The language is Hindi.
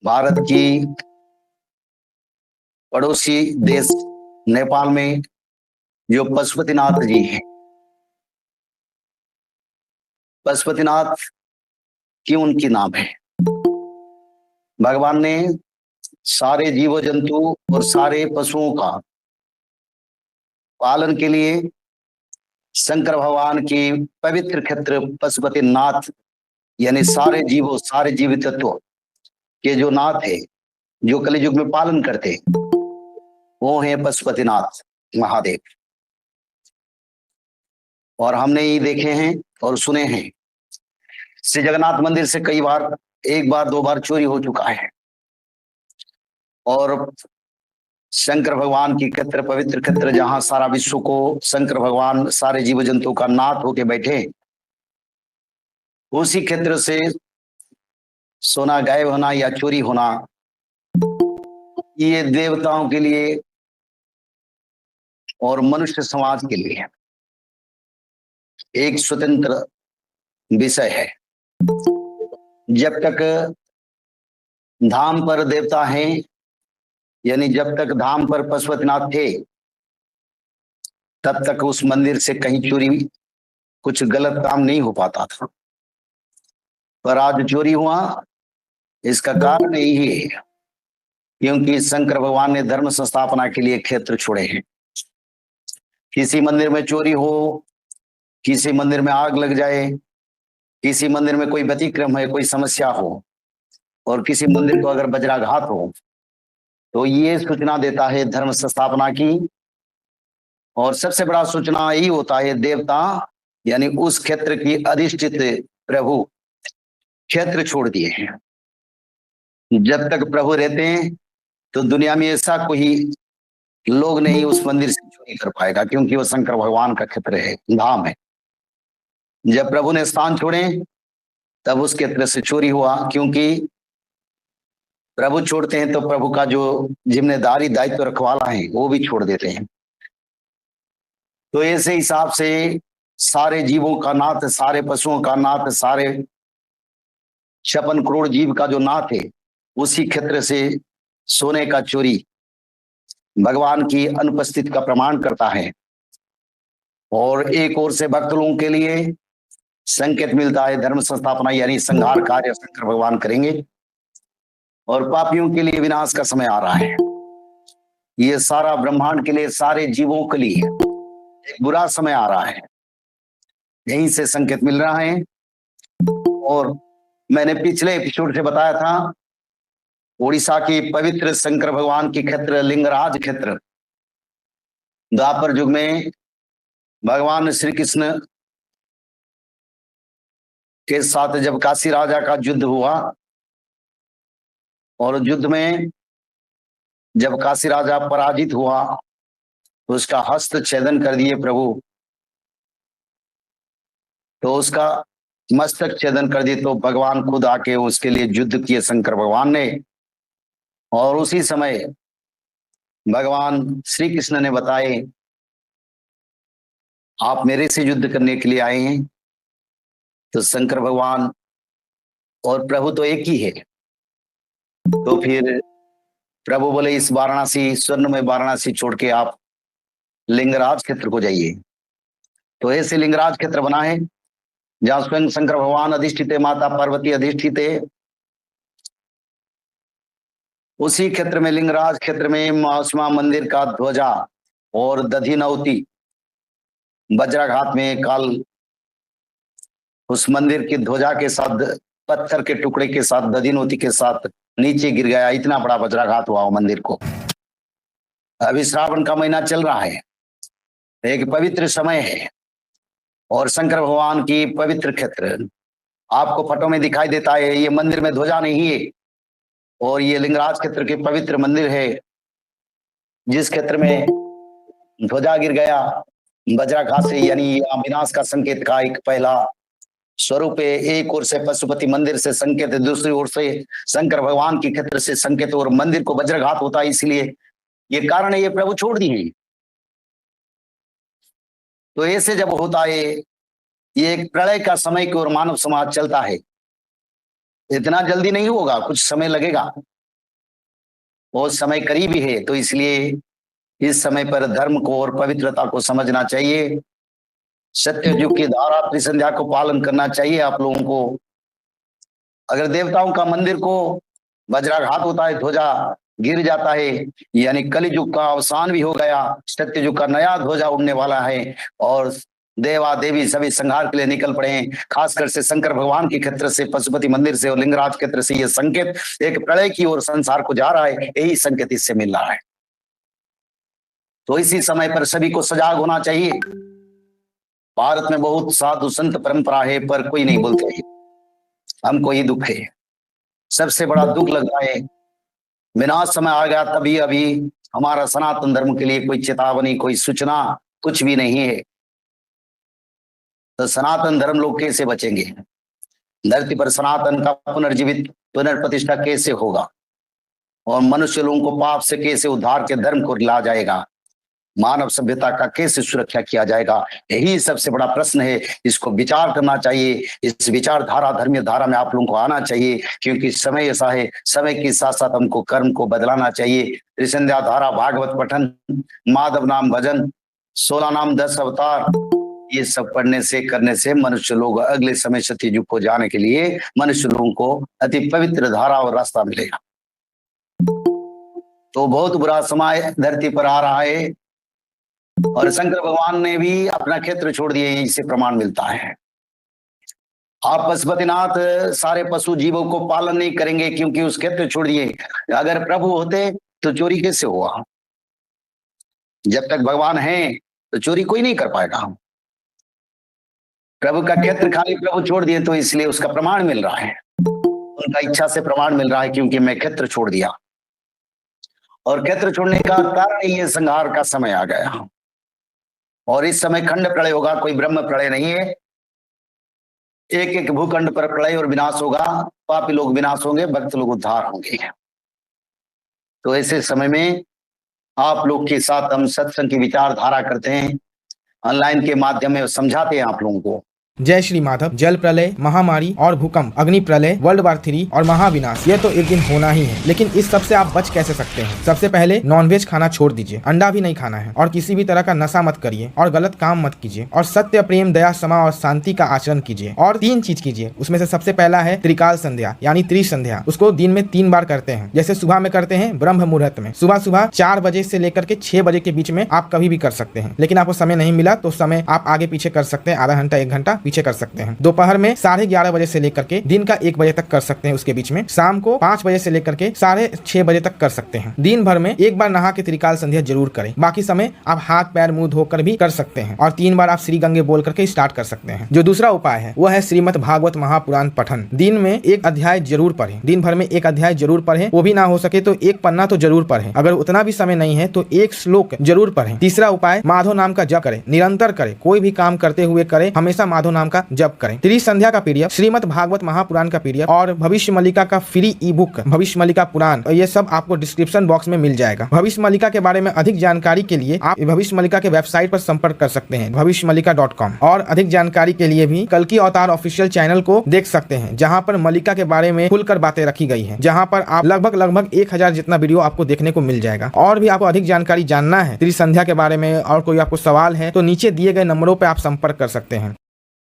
भारत की पड़ोसी देश नेपाल में जो पशुपतिनाथ जी हैं, पशुपतिनाथ क्यों उनकी नाम है? भगवान ने सारे जीव जंतु और सारे पशुओं का पालन के लिए शंकर भगवान की पवित्र क्षेत्र पशुपतिनाथ यानी सारे जीवों सारे जीवित तत्व के जो नाथ है, जो कलियुग में पालन करते हैं, वो है पशुपतिनाथ महादेव। और हमने ये देखे हैं और सुने हैं, श्री जगन्नाथ मंदिर से कई बार, एक बार दो बार चोरी हो चुका है। और शंकर भगवान की क्षेत्र पवित्र क्षेत्र जहां सारा विश्व को शंकर भगवान सारे जीव जंतु का नाथ होके बैठे, उसी क्षेत्र से सोना गायब होना या चोरी होना, ये देवताओं के लिए और मनुष्य समाज के लिए एक स्वतंत्र विषय है। जब तक धाम पर देवता हैं, यानी जब तक धाम पर पशुपतिनाथ थे, तब तक उस मंदिर से कहीं चोरी, कुछ गलत काम नहीं हो पाता था। पर आज चोरी हुआ, इसका कारण यही है क्योंकि शंकर भगवान ने धर्म संस्थापना के लिए क्षेत्र छोड़े हैं। किसी मंदिर में चोरी हो, किसी मंदिर में आग लग जाए, किसी मंदिर में कोई व्यतिक्रम है, कोई समस्या हो, और किसी मंदिर को अगर वज्राघात हो, तो ये सूचना देता है धर्म संस्थापना की। और सबसे बड़ा सूचना यही होता है, देवता यानी उस क्षेत्र की अधिष्ठित प्रभु क्षेत्र छोड़ दिए हैं। जब तक प्रभु रहते हैं तो दुनिया में ऐसा कोई लोग नहीं उस मंदिर से चोरी कर पाएगा, क्योंकि वो शंकर भगवान का क्षेत्र है, धाम है। जब प्रभु ने स्थान छोड़े तब उस क्षेत्र से चोरी हुआ, क्योंकि प्रभु छोड़ते हैं तो प्रभु का जो जिम्मेदारी दायित्व रखवाला है वो भी छोड़ देते हैं। तो ऐसे हिसाब से सारे जीवों का नाथ, सारे पशुओं का नाथ, सारे 56 करोड़ जीव का जो नाथ है, उसी क्षेत्र से सोने का चोरी भगवान की अनुपस्थिति का प्रमाण करता है। और एक ओर से भक्त लोगों के लिए संकेत मिलता है, धर्म संस्थापना यानी संहार कार्य शंकर भगवान करेंगे, और पापियों के लिए विनाश का समय आ रहा है। ये सारा ब्रह्मांड के लिए, सारे जीवों के लिए एक बुरा समय आ रहा है, यहीं से संकेत मिल रहा है। और मैंने पिछले एपिसोड से बताया था, उड़ीसा की पवित्र शंकर भगवान की क्षेत्र लिंगराज क्षेत्र, द्वापर युग में भगवान श्री कृष्ण के साथ जब काशी राजा का युद्ध हुआ, और युद्ध में जब काशी राजा पराजित हुआ तो उसका हस्त छेदन कर दिए प्रभु, तो उसका मस्तक छेदन कर दिए, तो भगवान खुद आके उसके लिए युद्ध किए शंकर भगवान ने। और उसी समय भगवान श्री कृष्ण ने बताए, आप मेरे से युद्ध करने के लिए आए हैं। तो शंकर भगवान और प्रभु तो एक ही है। तो फिर प्रभु बोले, इस वाराणसी, स्वर्णमय वाराणसी छोड़ के आप लिंगराज क्षेत्र को जाइए। तो ऐसे लिंगराज क्षेत्र बना है जहां स्वयं शंकर भगवान अधिष्ठित है, माता पार्वती अधिष्ठित है। उसी क्षेत्र में, लिंगराज क्षेत्र में, माउसमा मंदिर का ध्वजा और दधिनौती वज्राघात में काल उस मंदिर की ध्वजा के साथ, पत्थर के टुकड़े के साथ, दधिनौती के साथ नीचे गिर गया। इतना बड़ा वज्राघात हुआ वो मंदिर को। अभी श्रावण का महीना चल रहा है, एक पवित्र समय है, और शंकर भगवान की पवित्र क्षेत्र आपको फोटो में दिखाई देता है। ये मंदिर में ध्वजा नहीं है, और ये लिंगराज क्षेत्र के पवित्र मंदिर है, जिस क्षेत्र में ध्वजा गिर गया वज्राघात से, यानी विनाश का संकेत का एक पहला स्वरूप है। एक ओर से पशुपति मंदिर से संकेत है, दूसरी ओर से शंकर भगवान की क्षेत्र से संकेत, और मंदिर को वज्राघात होता है। इसलिए ये कारण है, ये प्रभु छोड़ दिए। तो ऐसे जब होता है, ये एक प्रलय का समय की ओर मानव समाज चलता है। इतना जल्दी नहीं होगा, कुछ समय लगेगा। वो समय करीब ही है, तो इसलिए इस समय पर धर्म को और पवित्रता को समझना चाहिए। सत्य युग की धारा त्रिसंध्या को पालन करना चाहिए आप लोगों को। अगर देवताओं का मंदिर को वज्राघात होता है, ध्वजा गिर जाता है, यानी कलयुग का अवसान भी हो गया, सत्य युग का नया ध्वजा उड़ने वाला है और देवा देवी सभी संहार के लिए निकल पड़े हैं। खासकर से शंकर भगवान के क्षेत्र से, पशुपति मंदिर से और लिंगराज क्षेत्र से ये संकेत एक प्रलय की ओर संसार को जा रहा है, यही संकेत इससे मिल रहा है। तो इसी समय पर सभी को सजाग होना चाहिए। भारत में बहुत साधु संत परंपरा है, पर कोई नहीं बोलते। हमको ही दुख है, सबसे बड़ा दुख लगता है विनाश समय आ गया तभी अभी हमारा सनातन धर्म के लिए कोई चेतावनी, कोई सूचना कुछ भी नहीं है। तो सनातन धर्म लोग कैसे बचेंगे? धरती पर सनातन का पुनर्जीवित पुनर्प्रतिष्ठा कैसे होगा? और मनुष्य लोगों को पाप से कैसे उद्धार के धर्म को ला जाएगा? मानव सभ्यता का कैसे सुरक्षा किया जाएगा? यही सबसे बड़ा प्रश्न है। इसको विचार करना चाहिए। इस विचारधारा, धर्मीय धारा में आप लोगों को आना चाहिए, क्योंकि समय ऐसा है, समय के साथ साथ हमको कर्म को बदलाना चाहिए। त्रिसंध्या धारा, भागवत पठन, माधव नाम भजन, 16 नाम 10 अवतार, ये सब पढ़ने से करने से मनुष्य लोग अगले समय सत्ययुग को जाने के लिए मनुष्य लोगों को अति पवित्र धारा और रास्ता मिलेगा। तो बहुत बुरा समय धरती पर आ रहा है और शंकर भगवान ने भी अपना क्षेत्र छोड़ दिए, इससे प्रमाण मिलता है। आप पशुपतिनाथ सारे पशु जीवों को पालन नहीं करेंगे क्योंकि उस क्षेत्र छोड़ दिए। अगर प्रभु होते तो चोरी कैसे हुआ? जब तक भगवान है तो चोरी कोई नहीं कर पाएगा। प्रभु का क्षेत्र खाली प्रभु छोड़ दिए, तो इसलिए उसका प्रमाण मिल रहा है, उनका इच्छा से प्रमाण मिल रहा है, क्योंकि मैं क्षेत्र छोड़ दिया। और क्षेत्र छोड़ने का कारण ये संहार का समय आ गया और इस समय खंड प्रलय होगा, कोई ब्रह्म प्रलय नहीं है। एक एक भूखंड पर प्रलय और विनाश होगा, पापी लोग विनाश होंगे, भक्त लोग उद्धार होंगे। तो ऐसे समय में आप लोग के साथ हम सत्संग की विचारधारा करते हैं, ऑनलाइन के माध्यम में समझाते हैं आप लोगों को। जय श्री माधव। जल प्रलय, महामारी और भूकंप, अग्नि प्रलय, वर्ल्ड वार 3 और महाविनाश, ये तो एक दिन होना ही है। लेकिन इस सब से आप बच कैसे सकते हैं? सबसे पहले नॉनवेज खाना छोड़ दीजिए, अंडा भी नहीं खाना है और किसी भी तरह का नशा मत करिए और गलत काम मत कीजिए और सत्य, प्रेम, दया, क्षमा और शांति का आचरण कीजिए। और 3 चीज कीजिए, उसमें से सबसे पहला है त्रिकाल संध्या यानी त्रिसंध्या। उसको दिन में 3 बार करते हैं। जैसे सुबह में करते हैं ब्रह्म मुहूर्त में, सुबह 4 बजे से लेकर के 6 बजे के बीच में आप कभी भी कर सकते हैं। लेकिन आपको समय नहीं मिला तो समय आप आगे पीछे कर सकते हैं, आधा घंटा 1 घंटा पीछे कर सकते हैं। दोपहर में 11:30 बजे से लेकर के दिन का 1 बजे तक कर सकते हैं, उसके बीच में शाम को 5 बजे से लेकर के 6:30 बजे तक कर सकते हैं। दिन भर में 1 बार नहा के त्रिकाल संध्या जरूर करें। बाकी समय आप हाथ पैर मुंह धोकर भी कर सकते हैं और 3 बार आप श्री गंगे बोल करके स्टार्ट कर सकते हैं। जो दूसरा उपाय है वो है श्रीमद् भागवत महापुराण पठन। दिन में 1 अध्याय जरूर पढ़ें, दिन भर में 1 अध्याय जरूर पढ़ें। वो भी ना हो सके तो 1 पन्ना तो जरूर पढ़ें। अगर उतना भी समय नहीं है तो 1 श्लोक जरूर पढ़ें। तीसरा उपाय, माधव नाम का जप करें, निरंतर करें, कोई भी काम करते हुए करें, हमेशा माधव नाम का जप करें। त्रिसंध्या का पीडीएफ, श्रीमद् भागवत महापुराण का पीडीएफ और भविष्य मल्लिका का फ्री ई बुक भविष्य मल्लिका पुराण, ये सब आपको डिस्क्रिप्शन बॉक्स में मिल जाएगा। भविष्य मल्लिका के बारे में अधिक जानकारी के लिए आप भविष्य मल्लिका के वेबसाइट पर संपर्क कर सकते हैं, भविष्यमल्लिका.com। और अधिक जानकारी के लिए भी कल्कि अवतार ऑफिशियल चैनल को देख सकते हैं, जहां पर मल्लिका के बारे में खुलकर बातें रखी गई है, जहां पर आप लगभग 1000 जितना वीडियो आपको देखने को मिल जाएगा। और भी आपको अधिक जानकारी जानना है त्रिसंध्या के बारे में और कोई आपको सवाल है तो नीचे दिए गए नंबरों पर आप संपर्क कर सकते हैं।